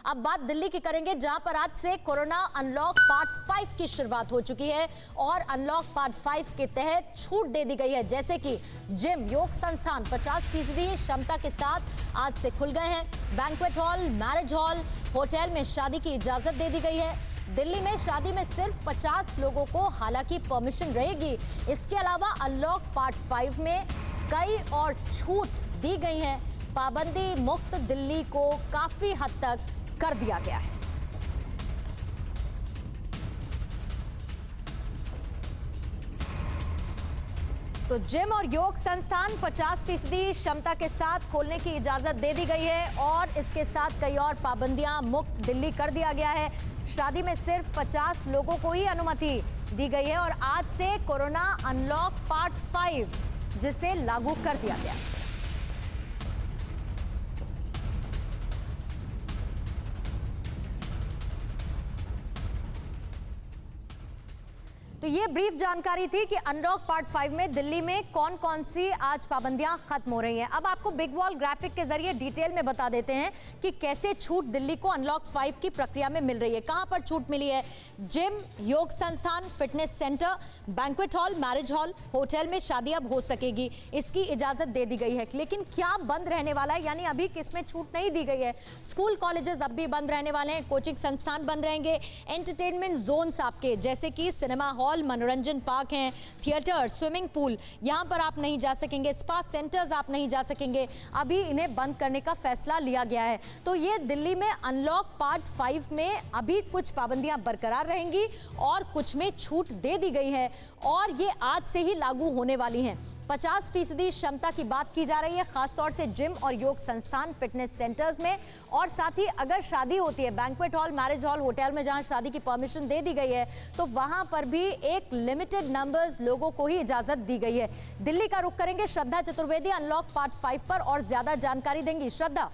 अब बात दिल्ली की करेंगे, जहां पर आज से कोरोना अनलॉक पार्ट 5 की शुरुआत हो चुकी है और अनलॉक पार्ट 5 के तहत छूट दे दी गई है, जैसे कि जिम, योग संस्थान 50% क्षमता के साथ आज से खुल गए हैं। Banquet hall, marriage hall, hotel में शादी की इजाजत दे दी गई है। दिल्ली में शादी में सिर्फ 50 लोगों को हालांकि परमिशन रहेगी। इसके अलावा अनलॉक पार्ट 5 में कई और छूट दी गई है। पाबंदी मुक्त दिल्ली को काफी हद तक कर दिया गया है। तो जिम और योग संस्थान 50% क्षमता के साथ खोलने की इजाजत दे दी गई है और इसके साथ कई और पाबंदियां मुक्त दिल्ली कर दिया गया है। शादी में सिर्फ 50 लोगों को ही अनुमति दी गई है और आज से कोरोना अनलॉक पार्ट 5 जिसे लागू कर दिया गया। तो ये ब्रीफ जानकारी थी कि अनलॉक पार्ट 5 में दिल्ली में कौन कौन सी आज पाबंदियां खत्म हो रही हैं। अब आपको बिग वॉल ग्राफिक के जरिए डिटेल में बता देते हैं कि कैसे छूट दिल्ली को अनलॉक 5 की प्रक्रिया में मिल रही है, कहां पर छूट मिली है। जिम, योग संस्थान, fitness centre, banquet hall, marriage hall, hotel में शादी अब हो सकेगी, इसकी इजाजत दे दी गई है। लेकिन क्या बंद रहने वाला है, यानी अभी किसमें छूट नहीं दी गई है। स्कूल कॉलेजेस अब भी बंद रहने वाले हैं, कोचिंग संस्थान बंद रहेंगे। एंटरटेनमेंट जोन्स आपके जैसे कि सिनेमा हॉल, मनोरंजन पार्क हैं, थिएटर, स्विमिंग पूल, यहां पर आप नहीं जा सकेंगे। स्पा सेंटर्स आप नहीं जा सकेंगे। अभी इन्हें बंद करने का फैसला लिया गया है। तो ये दिल्ली में अनलॉक पार्ट 5 में अभी कुछ पाबंदियां बरकरार रहेंगी और कुछ में छूट दे दी गई है और ये आज से ही लागू होने वाली हैं। 50% क्षमता की बात की जा रही है, खासतौर से जिम और योग संस्थान, फिटनेस सेंटर्स में। और साथ ही अगर शादी होती है banquet hall, marriage hall, hotel में जहां शादी की परमिशन दे दी गई है, तो वहां पर भी एक लिमिटेड नंबर्स लोगों को ही इजाजत दी गई है। दिल्ली का रुख करेंगे श्रद्धा चतुर्वेदी अनलॉक पार्ट 5 पर और ज्यादा जानकारी देंगी। श्रद्धा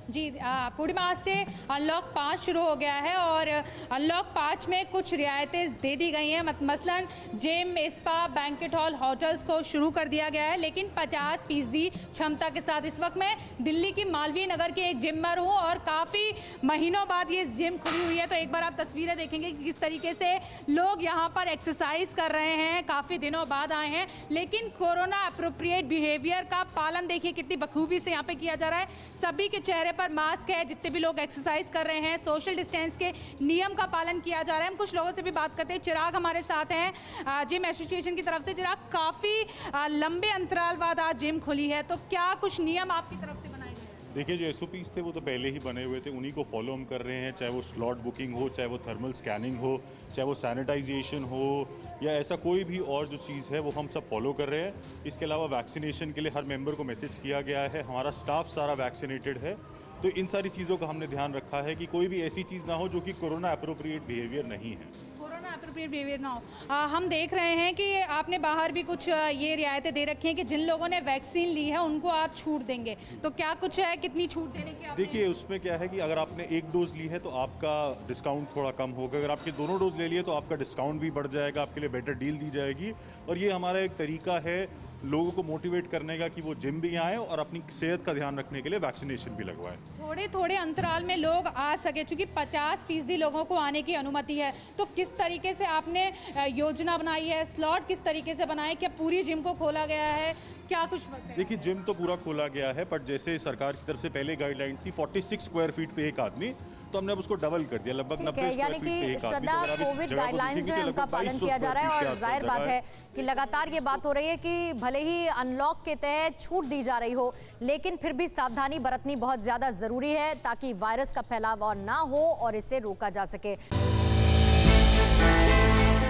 जी, पूर्णिमा आज से अनलॉक 5 शुरू हो गया है और अनलॉक 5 में कुछ रियायतें दे दी गई हैं। मसलन gym, spa, banquet hall, hotels को शुरू कर दिया गया है, लेकिन 50% क्षमता के साथ। इस वक्त मैं दिल्ली की मालवीय नगर की एक जिमर हूं और काफ़ी महीनों बाद ये जिम खुली हुई है। तो एक बार आप तस्वीरें देखेंगे कि किस तरीके से लोग यहाँ पर एक्सरसाइज कर रहे हैं, काफ़ी दिनों बाद आए हैं। लेकिन कोरोना अप्रोप्रिएट बिहेवियर का पालन देखिए कितनी बखूबी से यहाँ पे किया जा रहा है। सभी के चेहरे पर मास्क है, जितने भी लोग एक्सरसाइज कर रहे हैं, सोशल डिस्टेंस के नियम का पालन किया जा रहा है। हम कुछ लोगों से भी बात करते हैं। चिराग हमारे साथ हैं जिम एसोसिएशन की तरफ से। चिराग, काफ़ी लंबे अंतराल बाद आज जिम खुली है, तो क्या कुछ नियम आपकी तरफ से बनाए गए? देखिए, जो SOPs थे वो तो पहले ही बने हुए थे, उन्हीं को फॉलो हम कर रहे हैं। चाहे वो स्लॉट बुकिंग हो, चाहे वो थर्मल स्कैनिंग हो, चाहे वो सैनिटाइजेशन हो या ऐसा कोई भी और जो चीज़ है वो हम सब फॉलो कर रहे हैं। इसके अलावा वैक्सीनेशन के लिए हर मेंबर को मैसेज किया गया है। हमारा स्टाफ सारा वैक्सीनेटेड है। तो इन सारी चीज़ों का हमने ध्यान रखा है कि कोई भी ऐसी चीज़ ना हो जो कि कोरोना अप्रोप्रिएट बिहेवियर नहीं है। कोरोना अप्रोप्रिएट बिहेवियर ना हो। हम देख रहे हैं कि आपने बाहर भी कुछ ये रियायतें दे रखी हैं कि जिन लोगों ने वैक्सीन ली है उनको आप छूट देंगे, तो क्या कुछ है, कितनी छूट देने की आपने? देखिए, उसमें क्या है कि अगर आपने एक डोज ली है तो आपका डिस्काउंट थोड़ा कम होगा। अगर आपके दोनों डोज ले लिए तो आपका डिस्काउंट भी बढ़ जाएगा, आपके लिए बेटर डील दी जाएगी। और ये हमारा एक तरीका है लोगों को मोटिवेट करने का कि वो जिम भी आएँ और अपनी सेहत का ध्यान रखने के लिए वैक्सीनेशन भी लगवाएं। थोड़े थोड़े अंतराल में लोग आ सके, क्योंकि 50% लोगों को आने की अनुमति है। तो किस तरीके से आपने योजना बनाई है, स्लॉट किस तरीके से बनाए, क्या पूरी जिम को खोला गया है, क्या कुछ बताएं? देखिए, जिम तो पूरा खोला गया है, बट जैसे सरकार की तरफ से पहले गाइडलाइन थी 46 स्क्वायर फीट पे एक आदमी, तो हमने अब उसको डबल कर दिया, लगभग 90 यानी कि श्रद्धा कोविड गाइडलाइंस जो है उनका पालन किया जा रहा है। और जाहिर बात है कि लगातार ये बात हो रही है कि भले ही अनलॉक के तहत छूट दी जा रही हो, लेकिन फिर भी सावधानी बरतनी बहुत ज्यादा जरूरी है ताकि वायरस का फैलाव और ना हो और इसे रोका जा सके।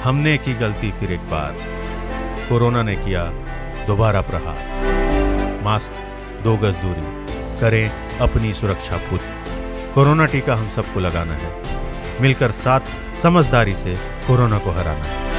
हमने की गलती फिर एक बार, कोरोना ने किया दोबारा प्रहार। मास्क, 2 गज दूरी, करें अपनी सुरक्षा खुद। कोरोना टीका हम सबको लगाना है, मिलकर साथ समझदारी से कोरोना को हराना है।